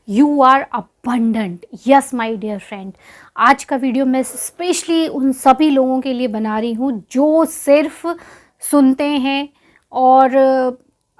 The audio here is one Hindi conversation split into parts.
You are abundant. Yes my dear friend, आज का वीडियो मैं स्पेशली उन सभी लोगों के लिए बना रही हूँ जो सिर्फ सुनते हैं और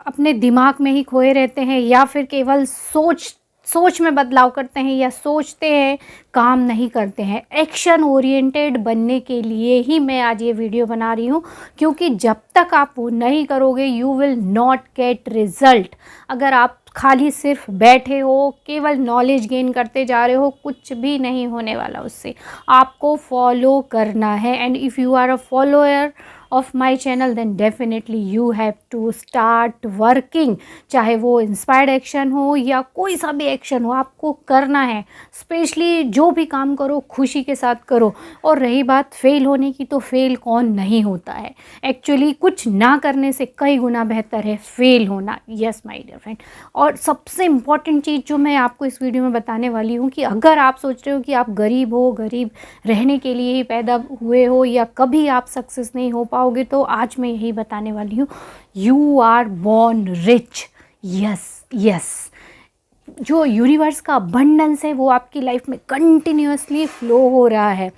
अपने दिमाग में ही खोए रहते हैं, या फिर केवल सोच में बदलाव करते हैं, या सोचते हैं काम नहीं करते हैं। एक्शन ओरिएंटेड बनने के लिए ही मैं आज ये वीडियो बना रही हूँ, क्योंकि जब तक आप वो नहीं करोगे you will not get result. अगर आप खाली सिर्फ बैठे हो, केवल नॉलेज गेन करते जा रहे हो, कुछ भी नहीं होने वाला उससे। आपको फॉलो करना है, and if you are a follower of my channel then definitely you have to start working. चाहे वो इंस्पायर्ड एक्शन हो या कोई सा भी एक्शन हो, आपको करना है। स्पेशली जो भी काम करो खुशी के साथ करो। और रही बात फेल होने की, तो फेल कौन नहीं होता है। एक्चुअली कुछ ना करने से कई गुना बेहतर है फेल होना। यस माय डियर फ्रेंड, और सबसे इम्पॉर्टेंट चीज़ जो मैं आपको इस वीडियो में बताने वाली हूँ कि अगर आप सोच रहे हो कि आप गरीब हो, गरीब रहने के लिए ही पैदा हुए हो, या कभी आप सक्सेस नहीं हो पाओगे, तो आज मैं यही बताने वाली हूँ, you are born rich. Yes yes, जो यूनिवर्स का अबंडेंस है वो आपकी लाइफ में कंटिन्यूअसली फ्लो हो रहा है।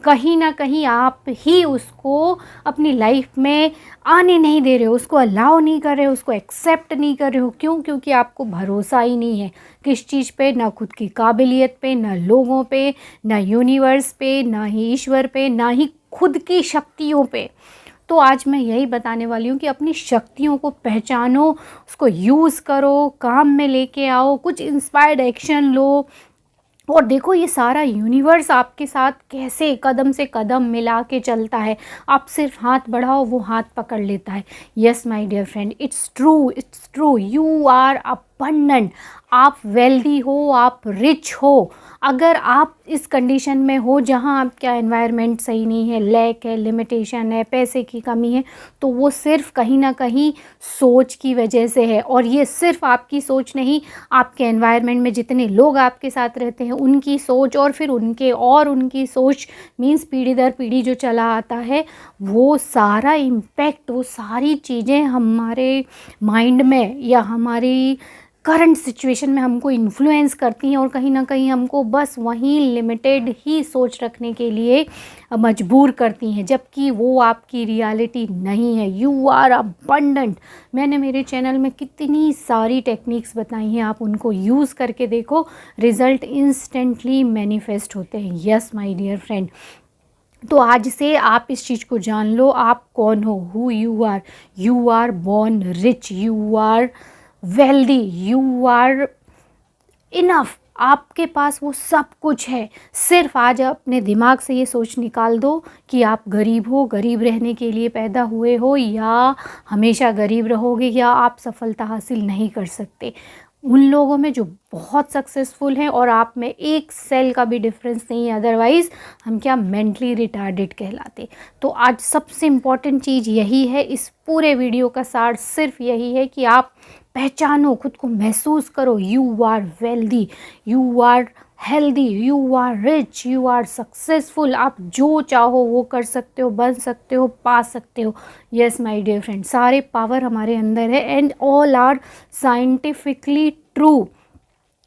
कहीं ना कहीं आप ही उसको अपनी लाइफ में आने नहीं दे रहे हो, उसको अलाउ नहीं कर रहे हो, उसको एक्सेप्ट नहीं कर रहे हो। क्यों? क्योंकि आपको भरोसा ही नहीं है किस चीज़ पे, ना खुद की काबिलियत पे, ना लोगों पे, ना यूनिवर्स पे, ना ही ईश्वर पे, ना ही खुद की शक्तियों पे। तो आज मैं यही बताने वाली हूँ कि अपनी शक्तियों को पहचानो, उसको यूज़ करो, काम में लेके आओ, कुछ इंस्पायर्ड एक्शन लो, और देखो ये सारा यूनिवर्स आपके साथ कैसे कदम से कदम मिला के चलता है। आप सिर्फ हाथ बढ़ाओ, वो हाथ पकड़ लेता है। Yes my dear friend, it's true, you are abundant. आप वेल्दी हो, आप रिच हो। अगर आप इस कंडीशन में हो जहाँ आपका एनवायरनमेंट सही नहीं है, लैक है, लिमिटेशन है, पैसे की कमी है, तो वो सिर्फ कहीं ना कहीं सोच की वजह से है। और ये सिर्फ आपकी सोच नहीं, आपके एनवायरनमेंट में जितने लोग आपके साथ रहते हैं उनकी सोच, और फिर उनकी सोच मीन्स पीढ़ी दर पीढ़ी जो चला आता है, वो सारा इम्पैक्ट, वो सारी चीज़ें हमारे माइंड में या हमारी करंट सिचुएशन में हमको इन्फ्लुएंस करती हैं, और कहीं ना कहीं हमको बस वहीं लिमिटेड ही सोच रखने के लिए मजबूर करती हैं, जबकि वो आपकी रियलिटी नहीं है। You are abundant. मैंने मेरे चैनल में कितनी सारी टेक्निक्स बताई हैं, आप उनको यूज़ करके देखो, रिज़ल्ट इंस्टेंटली मैनिफेस्ट होते हैं। यस माय डियर फ्रेंड, तो आज से आप इस चीज़ को जान लो, आप कौन हो, who you are born rich, you are wealthy, you are enough. आपके पास वो सब कुछ है। सिर्फ आज अपने दिमाग से ये सोच निकाल दो कि आप गरीब हो, गरीब रहने के लिए पैदा हुए हो, या हमेशा गरीब रहोगे, या आप सफलता हासिल नहीं कर सकते। उन लोगों में जो बहुत सक्सेसफुल हैं और आप में एक सेल का भी डिफरेंस नहीं है, अदरवाइज़ हम क्या मेंटली रिटार्डेड कहलाते। तो आज सबसे इम्पॉर्टेंट चीज़ यही है, इस पूरे वीडियो का सार सिर्फ यही है कि आप पहचानो, खुद को महसूस करो, you are wealthy, you are healthy, you are rich, you are successful. आप जो चाहो वो कर सकते हो, बन सकते हो, पा सकते हो। यस माय डियर फ्रेंड, सारे पावर हमारे अंदर है, and all are scientifically true.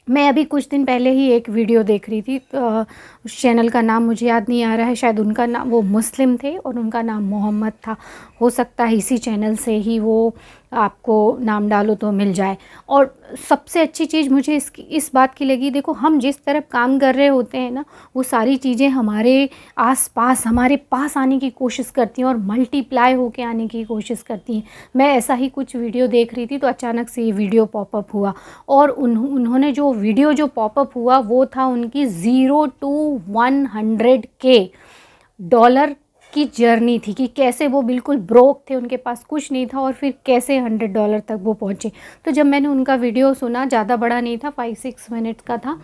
मैं अभी कुछ दिन पहले ही एक वीडियो देख रही थी, उस चैनल का नाम मुझे याद नहीं आ रहा है, शायद उनका नाम, वो मुस्लिम थे और उनका नाम मोहम्मद था। हो सकता है इसी चैनल से ही वो आपको नाम डालो तो मिल जाए। और सबसे अच्छी चीज़ मुझे इस बात की लगी, देखो हम जिस तरफ काम कर रहे होते हैं ना, वो सारी चीज़ें हमारे आसपास, हमारे पास आने की कोशिश करती हैं और मल्टीप्लाई होके आने की कोशिश करती हैं। मैं ऐसा ही कुछ वीडियो देख रही थी, तो अचानक से ये वीडियो पॉपअप हुआ, और उन्होंने जो वीडियो जो पॉपअप हुआ वो था उनकी 0 to 100K डॉलर की जर्नी थी, कि कैसे वो बिल्कुल ब्रोक थे, उनके पास कुछ नहीं था, और फिर कैसे $100 तक वो पहुँचे। तो जब मैंने उनका वीडियो सुना, ज़्यादा बड़ा नहीं था, 5-6 मिनट का था,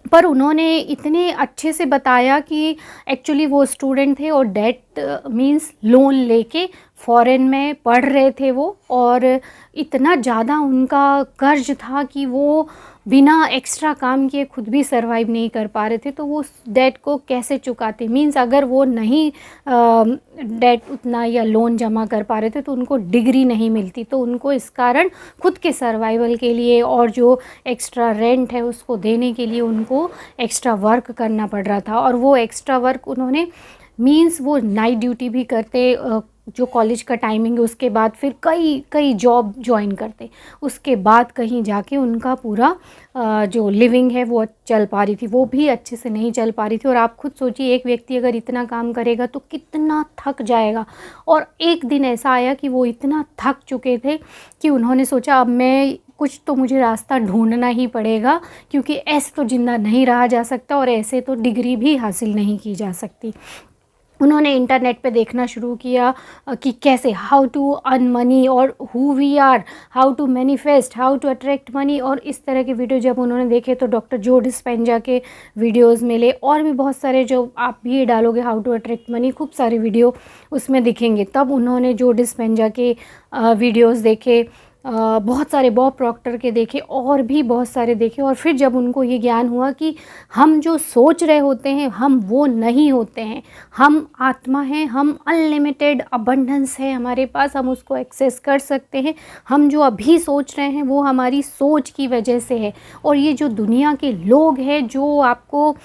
पर उन्होंने इतने अच्छे से बताया कि एक्चुअली वो स्टूडेंट थे और डेट मीन्स लोन लेके फॉरेन में पढ़ रहे थे वो, और इतना ज़्यादा उनका कर्ज था कि वो बिना एक्स्ट्रा काम किए खुद भी सरवाइव नहीं कर पा रहे थे। तो वो डेट को कैसे चुकाते, मीन्स अगर वो नहीं डेट उतना या लोन जमा कर पा रहे थे तो उनको डिग्री नहीं मिलती। तो उनको इस कारण खुद के सर्वाइवल के लिए और जो एक्स्ट्रा रेंट है उसको देने के लिए उनको एक्स्ट्रा वर्क करना पड़ रहा था। और वो एक्स्ट्रा वर्क उन्होंने, मीन्स वो नाइट ड्यूटी भी करते, जो कॉलेज का टाइमिंग है उसके बाद फिर कई जॉब ज्वाइन करते, उसके बाद कहीं जाके उनका पूरा जो लिविंग है वो चल पा रही थी, वो भी अच्छे से नहीं चल पा रही थी। और आप खुद सोचिए, एक व्यक्ति अगर इतना काम करेगा तो कितना थक जाएगा। और एक दिन ऐसा आया कि वो इतना थक चुके थे कि उन्होंने सोचा अब मैं कुछ तो मुझे रास्ता ढूंढना ही पड़ेगा, क्योंकि ऐसे तो जिंदा नहीं रहा जा सकता और ऐसे तो डिग्री भी हासिल नहीं की जा सकती। उन्होंने इंटरनेट पे देखना शुरू किया कि कैसे हाउ टू अर्न मनी और who we are, how to manifest, how to attract money, और इस तरह के वीडियो जब उन्होंने देखे तो डॉक्टर जो डिस्पेंजा के वीडियोस मिले, और भी बहुत सारे, जो आप भी डालोगे हाउ टू अट्रैक्ट मनी खूब सारे वीडियो उसमें दिखेंगे। तब उन्होंने जो डिस्पेंजा के वीडियोस देखे, बहुत सारे बॉब प्रॉक्टर के देखे, और भी बहुत सारे देखे। और फिर जब उनको ये ज्ञान हुआ कि हम जो सोच रहे होते हैं हम वो नहीं होते हैं, हम आत्मा हैं, हम अनलिमिटेड अबंडेंस है हमारे पास, हम उसको एक्सेस कर सकते हैं। हम जो अभी सोच रहे हैं वो हमारी सोच की वजह से है। और ये जो दुनिया के लोग हैं जो आपको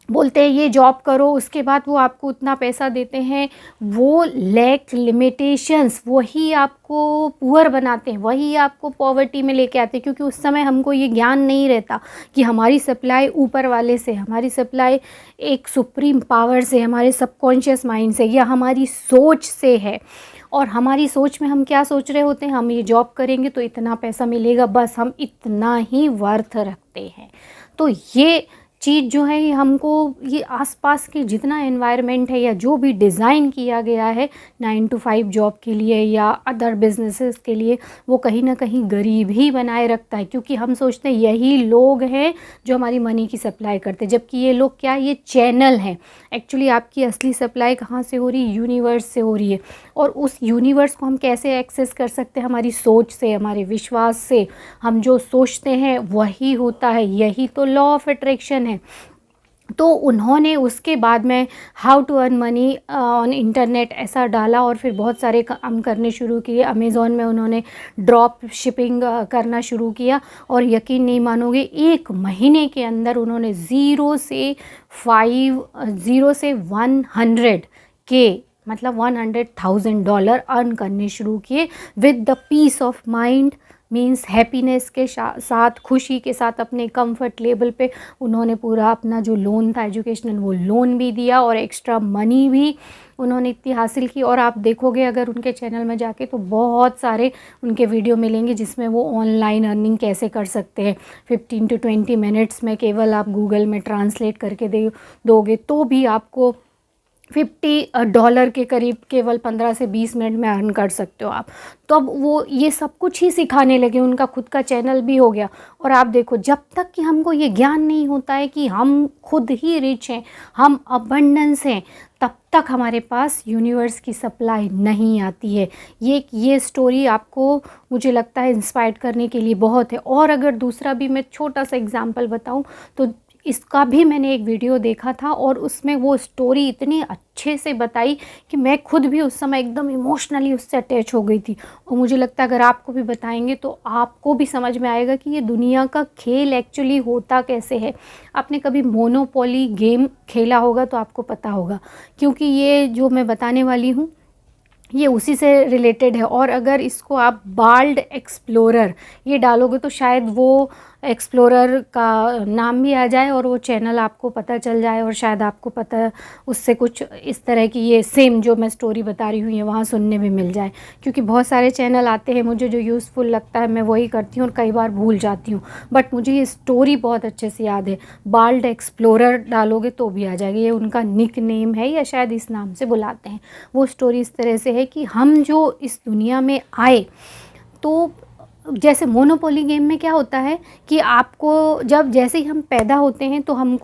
बोलते हैं ये जॉब करो, उसके बाद वो आपको उतना पैसा देते हैं, वो लैक लिमिटेशंस, वही आपको पुअर बनाते हैं, वही आपको पॉवर्टी में लेके आते हैं। क्योंकि उस समय हमको ये ज्ञान नहीं रहता कि हमारी सप्लाई ऊपर वाले से, हमारी सप्लाई एक सुप्रीम पावर से, हमारे सबकॉन्शियस माइंड से, या हमारी सोच से है। और हमारी सोच में हम क्या सोच रहे होते हैं, हम ये जॉब करेंगे तो इतना पैसा मिलेगा, बस हम इतना ही वर्थ रखते हैं। तो ये चीज़ जो है, ये हमको, ये आसपास के जितना एनवायरनमेंट है या जो भी डिज़ाइन किया गया है 9 to 5 जॉब के लिए या अदर बिजनेसेस के लिए, वो कहीं ना कहीं गरीब ही बनाए रखता है। क्योंकि हम सोचते हैं यही लोग हैं जो हमारी मनी की सप्लाई करते हैं, जबकि ये लोग क्या, ये चैनल हैं। एक्चुअली आपकी असली सप्लाई कहाँ से हो रही है, यूनिवर्स से हो रही है। और उस यूनिवर्स को हम कैसे एक्सेस कर सकते हैं, हमारी सोच से, हमारे विश्वास से। हम जो सोचते हैं वही होता है, यही तो लॉ ऑफ अट्रैक्शन है। तो उन्होंने उसके बाद में how to earn money on internet ऐसा डाला, और फिर बहुत सारे काम करने शुरू किए। अमेज़ॉन में उन्होंने ड्रॉप शिपिंग करना शुरू किया, और यकीन नहीं मानोगे, 1 महीने के अंदर उन्होंने ज़ीरो से 100 के, मतलब $100,000 अर्न करने शुरू किए with the peace of mind, means happiness के साथ, खुशी के साथ, अपने कंफर्ट लेवल पे। उन्होंने पूरा अपना जो लोन था एजुकेशनल, वो लोन भी दिया, और एक्स्ट्रा मनी भी उन्होंने इतनी हासिल की। और आप देखोगे अगर उनके चैनल में जाके तो बहुत सारे उनके वीडियो मिलेंगे जिसमें वो ऑनलाइन अर्निंग कैसे कर सकते हैं। 15 to 20 मिनट्स में केवल आप गूगल में ट्रांसलेट करके दोगे तो भी आपको $50 के करीब केवल 15 से 20 मिनट में अर्न कर सकते हो आप। तो अब वो ये सब कुछ ही सिखाने लगे, उनका खुद का चैनल भी हो गया। और आप देखो, जब तक कि हमको ये ज्ञान नहीं होता है कि हम खुद ही रिच हैं, हम अबंडेंस हैं, तब तक हमारे पास यूनिवर्स की सप्लाई नहीं आती है। ये स्टोरी आपको, मुझे लगता है, इंस्पायर करने के लिए बहुत है। और अगर दूसरा भी मैं छोटा सा एग्जांपल बताऊं तो इसका भी मैंने एक वीडियो देखा था, और उसमें वो स्टोरी इतनी अच्छे से बताई कि मैं खुद भी उस समय एकदम इमोशनली उससे अटैच हो गई थी। और मुझे लगता है अगर आपको भी बताएंगे तो आपको भी समझ में आएगा कि ये दुनिया का खेल एक्चुअली होता कैसे है। आपने कभी मोनोपोली गेम खेला होगा तो आपको पता होगा, क्योंकि ये जो मैं बताने वाली हूँ ये उसी से रिलेटेड है। और अगर इसको आप बाल्ड एक्सप्लोरर ये डालोगे तो शायद वो एक्सप्लोरर का नाम भी आ जाए और वो चैनल आपको पता चल जाए, और शायद आपको पता उससे कुछ इस तरह की ये सेम जो मैं स्टोरी बता रही हूँ ये वहाँ सुनने में मिल जाए। क्योंकि बहुत सारे चैनल आते हैं, मुझे जो यूज़फुल लगता है मैं वही करती हूँ और कई बार भूल जाती हूँ, बट मुझे ये स्टोरी बहुत अच्छे से याद है। बाल्ड एक्सप्लोरर डालोगे तो भी आ जाएगी, ये उनका निक नेम है या शायद इस नाम से बुलाते हैं। वो स्टोरी इस तरह से है कि हम जो इस दुनिया में आए तो जैसे मोनोपोली गेम में क्या होता है कि आपको जब जैसे ही हम पैदा होते हैं तो हम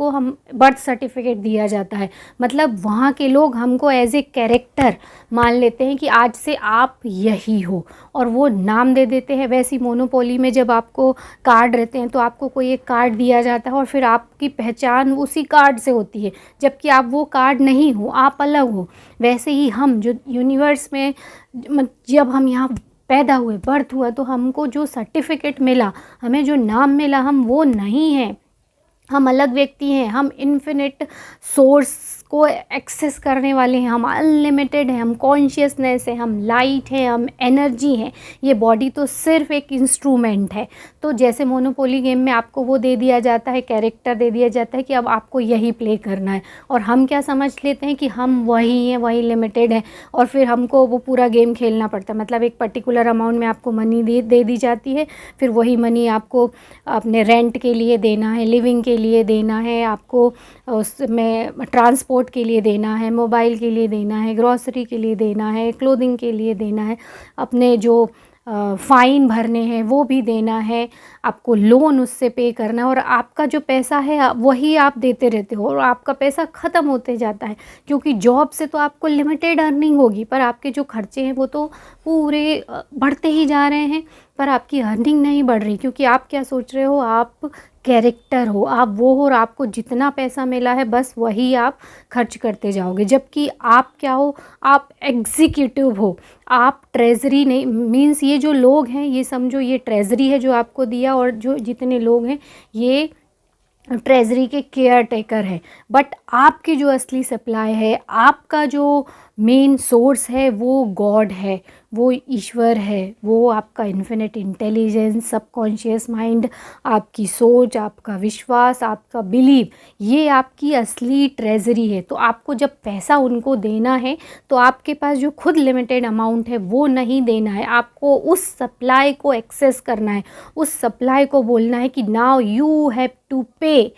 बर्थ सर्टिफिकेट दिया जाता है, मतलब वहाँ के लोग हमको एज ए कैरेक्टर मान लेते हैं कि आज से आप यही हो, और वो नाम दे देते हैं। वैसी मोनोपोली में जब आपको कार्ड रहते हैं तो आपको कोई एक कार्ड दिया जाता है और फिर आपकी पहचान उसी कार्ड से होती है, जबकि आप वो कार्ड नहीं हो, आप अलग हो। वैसे ही हम जो यूनिवर्स में जब हम यहाँ पैदा हुए, बर्थ हुआ, तो हमको जो सर्टिफिकेट मिला, हमें जो नाम मिला, हम वो नहीं हैं, हम अलग व्यक्ति हैं। हम इन्फिनिट सोर्स को एक्सेस करने वाले हैं, हम अनलिमिटेड हैं, हम कॉन्शियसनेस है, हम लाइट है, हम एनर्जी हैं। ये बॉडी तो सिर्फ एक इंस्ट्रूमेंट है। तो जैसे मोनोपोली गेम में आपको वो दे दिया जाता है, कैरेक्टर दे दिया जाता है कि अब आपको यही प्ले करना है, और हम क्या समझ लेते हैं कि हम वही हैं, वही लिमिटेड हैं, और फिर हमको वो पूरा गेम खेलना पड़ता है। मतलब एक पर्टिकुलर अमाउंट में आपको मनी दे दी जाती है, फिर वही मनी आपको अपने रेंट के लिए देना है, लिविंग के लिए देना है, आपको उसमें ट्रांसपोर्ट के लिए देना है, मोबाइल के लिए देना है, ग्रॉसरी के लिए देना है, क्लोथिंग के लिए देना है, अपने जो फ़ाइन भरने हैं वो भी देना है, आपको लोन उससे पे करना है, और आपका जो पैसा है वही आप देते रहते हो, और आपका पैसा ख़त्म होते जाता है, क्योंकि जॉब से तो आपको लिमिटेड अर्निंग होगी, पर आपके जो खर्चे हैं वो तो पूरे बढ़ते ही जा रहे हैं, पर आपकी अर्निंग नहीं बढ़ रही, क्योंकि आप क्या सोच रहे हो, आप कैरेक्टर हो, आप वो हो, और आपको जितना पैसा मिला है बस वही आप खर्च करते जाओगे। जबकि आप क्या हो, आप एग्जीक्यूटिव हो, आप ट्रेजरी नहीं, मीन्स ये जो लोग हैं ये समझो ये ट्रेजरी है जो आपको दिया, और जो जितने लोग हैं ये ट्रेजरी के केयर टेकर है। बट आपकी जो असली सप्लाई है, आपका जो मेन सोर्स है वो गॉड है, वो ईश्वर है, वो आपका इन्फिनिट इंटेलिजेंस, सबकॉन्शियस माइंड, आपकी सोच, आपका विश्वास, आपका बिलीव, ये आपकी असली ट्रेजरी है। तो आपको जब पैसा उनको देना है तो आपके पास जो खुद लिमिटेड अमाउंट है वो नहीं देना है, आपको उस सप्लाई को एक्सेस करना है, उस सप्लाई को बोलना है कि नाउ यू हैव टू पे।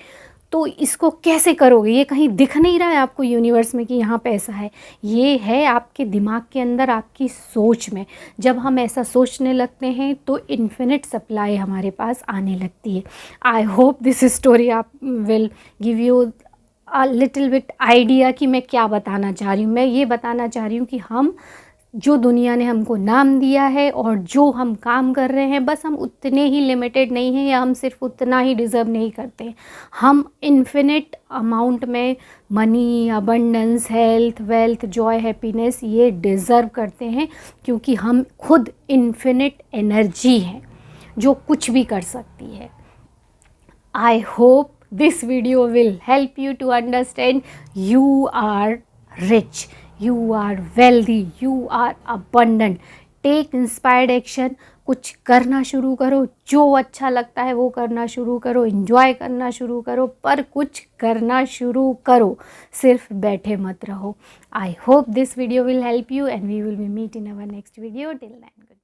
तो इसको कैसे करोगे, ये कहीं दिख नहीं रहा है आपको यूनिवर्स में कि यहाँ पैसा है, ये है आपके दिमाग के अंदर, आपकी सोच में। जब हम ऐसा सोचने लगते हैं तो इन्फिनिट सप्लाई हमारे पास आने लगती है। आई होप दिस स्टोरी आप will give you a little bit idea कि मैं क्या बताना चाह रही हूँ। मैं ये बताना चाह रही हूँ कि हम जो दुनिया ने हमको नाम दिया है और जो हम काम कर रहे हैं, बस हम उतने ही लिमिटेड नहीं हैं, या हम सिर्फ उतना ही डिज़र्व नहीं करते। हम इन्फिनिट अमाउंट में money, abundance, health, wealth, Joy, happiness ये डिज़र्व करते हैं, क्योंकि हम खुद इन्फिनिट एनर्जी हैं जो कुछ भी कर सकती है। I hope this video will help you to understand you are rich, you are wealthy, you are abundant. Take inspired action. कुछ करना शुरू करो, जो अच्छा लगता है वो करना शुरू करो, enjoy करना शुरू करो, पर कुछ करना शुरू करो, सिर्फ बैठे मत रहो। I hope this video will help you and we will be meet in our next video. Till then, good.